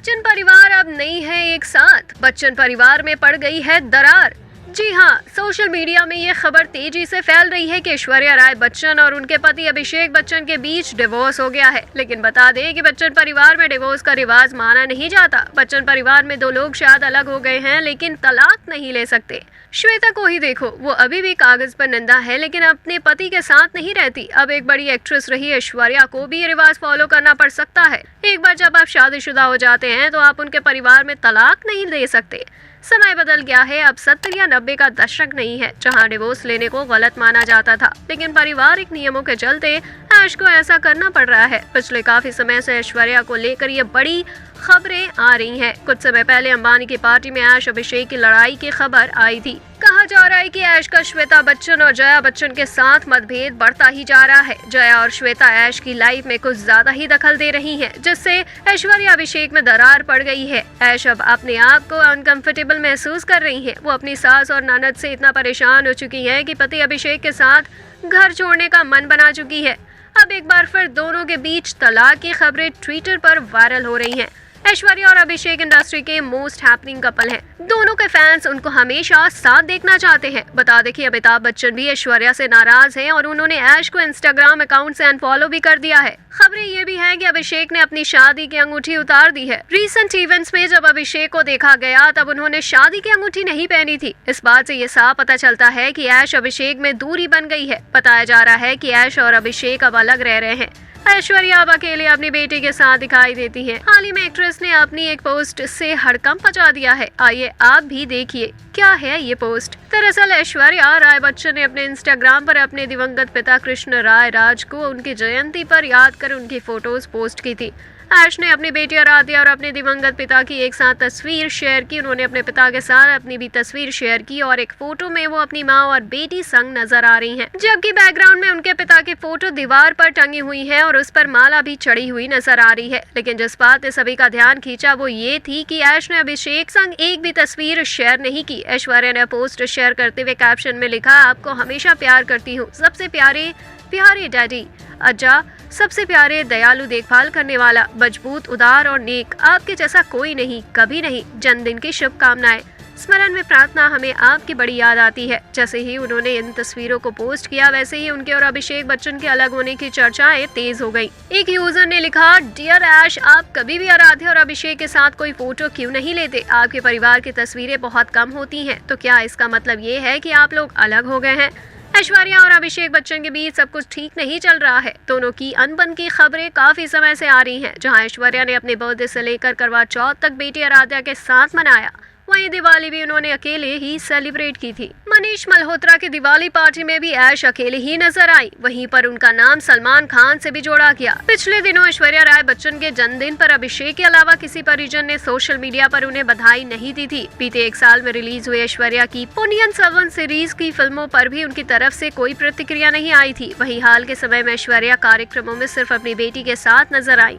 बच्चन परिवार अब नहीं है एक साथ, बच्चन परिवार में पड़ गई है दरार। जी हाँ, सोशल मीडिया में ये खबर तेजी से फैल रही है कि ऐश्वर्या राय बच्चन और उनके पति अभिषेक बच्चन के बीच डिवोर्स हो गया है। लेकिन बता दें कि बच्चन परिवार में डिवोर्स का रिवाज माना नहीं जाता। बच्चन परिवार में दो लोग शायद अलग हो गए हैं लेकिन तलाक नहीं ले सकते। श्वेता को ही देखो, वो अभी भी कागज पर नंदा है लेकिन अपने पति के साथ नहीं रहती। अब एक बड़ी एक्ट्रेस रही ऐश्वर्या को भी ये रिवाज फॉलो करना पड़ सकता है। एक बार जब आप शादीशुदा हो जाते हैं तो आप उनके परिवार में तलाक नहीं दे सकते। समय बदल गया है, अब 70 या 90 का दशक नहीं है जहां डिवोर्स लेने को गलत माना जाता था, लेकिन पारिवारिक नियमों के चलते ऐश को ऐसा करना पड़ रहा है। पिछले काफी समय से ऐश्वर्या को लेकर ये बड़ी खबरें आ रही हैं। कुछ समय पहले अंबानी की पार्टी में ऐश अभिषेक की लड़ाई की खबर आई थी। कहा जा रहा है कि ऐश का श्वेता बच्चन और जया बच्चन के साथ मतभेद बढ़ता ही जा रहा है। जया और श्वेता ऐश की लाइफ में कुछ ज्यादा ही दखल दे रही हैं, जिससे ऐश्वर्या अभिषेक में दरार पड़ गई है। ऐश अब अपने आप को अनकंफर्टेबल महसूस कर रही हैं। वो अपनी सास और ननद से इतना परेशान हो चुकी हैं कि पति अभिषेक के साथ घर छोड़ने का मन बना चुकी है। अब एक बार फिर दोनों के बीच तलाक की खबरें ट्विटर पर वायरल हो रही हैं। ऐश्वर्या और अभिषेक इंडस्ट्री के मोस्ट हैपनिंग कपल हैं। दोनों के फैंस उनको हमेशा साथ देखना चाहते हैं। बता दें कि अमिताभ बच्चन भी ऐश्वर्या से नाराज हैं और उन्होंने ऐश को इंस्टाग्राम अकाउंट से अनफॉलो भी कर दिया है। खबरें ये भी हैं कि अभिषेक ने अपनी शादी की अंगूठी उतार दी है। रीसेंट इवेंट्स में जब अभिषेक को देखा गया तब उन्होंने शादी की अंगूठी नहीं पहनी थी। इस बात से ये साफ पता चलता है कि ऐश अभिषेक में दूरी बन गई है। बताया जा रहा है कि ऐश और अभिषेक अब अलग रह रहे हैं। ऐश्वर्या अब अकेले अपनी बेटी के साथ दिखाई देती है। हाल ही में एक्ट्रेस ने अपनी एक पोस्ट से हड़कंप मचा दिया है। आइए आप भी देखिए क्या है ये पोस्ट। दरअसल ऐश्वर्या राय बच्चन ने अपने इंस्टाग्राम पर अपने दिवंगत पिता कृष्ण राय राज को उनकी जयंती पर याद कर उनकी फोटोज पोस्ट की थी। ऐश ने अपनी बेटी आराध्या और अपने दिवंगत पिता की एक साथ तस्वीर शेयर की। उन्होंने अपने पिता के साथ अपनी भी तस्वीर शेयर की और एक फोटो में वो अपनी माँ और बेटी संग नजर आ रही हैं, जबकि बैकग्राउंड में उनके पिता की फोटो दीवार पर टंगी हुई है और उस पर माला भी चढ़ी हुई नजर आ रही है। लेकिन जिस बात ने सभी का ध्यान खींचा वो ये थी कि ऐश ने अभिषेक संग एक भी तस्वीर शेयर नहीं की। ऐश्वर्या ने पोस्ट शेयर करते हुए कैप्शन में लिखा, आपको हमेशा प्यार करती हूँ, सबसे प्यारे प्यारे डैडी अज्जा, सबसे प्यारे दयालु देखभाल करने वाला, मजबूत उदार और नेक, आपके जैसा कोई नहीं, कभी नहीं। जन्मदिन की शुभकामनाएं। स्मरण में प्रार्थना, हमें आपकी बड़ी याद आती है। जैसे ही उन्होंने इन तस्वीरों को पोस्ट किया वैसे ही उनके और अभिषेक बच्चन के अलग होने की चर्चाएं तेज हो गई। एक यूजर ने लिखा, डियर ऐश, आप कभी भी आराध्या और अभिषेक के साथ कोई फोटो क्यों नहीं लेते? आपके परिवार की तस्वीरें बहुत कम होती हैं, तो क्या इसका मतलब ये है कि आप लोग अलग हो गए हैं? ऐश्वर्या और अभिषेक बच्चन के बीच सब कुछ ठीक नहीं चल रहा है। दोनों की अनबन की खबरें काफी समय से आ रही हैं। जहां ऐश्वर्या ने अपने बर्थडे से लेकर करवा चौथ तक बेटी आराध्या के साथ मनाया, वहीं दिवाली भी उन्होंने अकेले ही सेलिब्रेट की थी। मनीष मल्होत्रा की दिवाली पार्टी में भी ऐश अकेले ही नजर आई। वहीं पर उनका नाम सलमान खान से भी जोड़ा गया। पिछले दिनों ऐश्वर्या राय बच्चन के जन्मदिन पर अभिषेक के अलावा किसी परिजन ने सोशल मीडिया पर उन्हें बधाई नहीं दी थी। बीते एक साल में रिलीज हुई ऐश्वर्या की पोन्नियिन सेल्वन सीरीज की फिल्मों पर भी उनकी तरफ से कोई प्रतिक्रिया नहीं आई थी। वहीं हाल के समय में ऐश्वर्या कार्यक्रमों में सिर्फ अपनी बेटी के साथ नजर आई।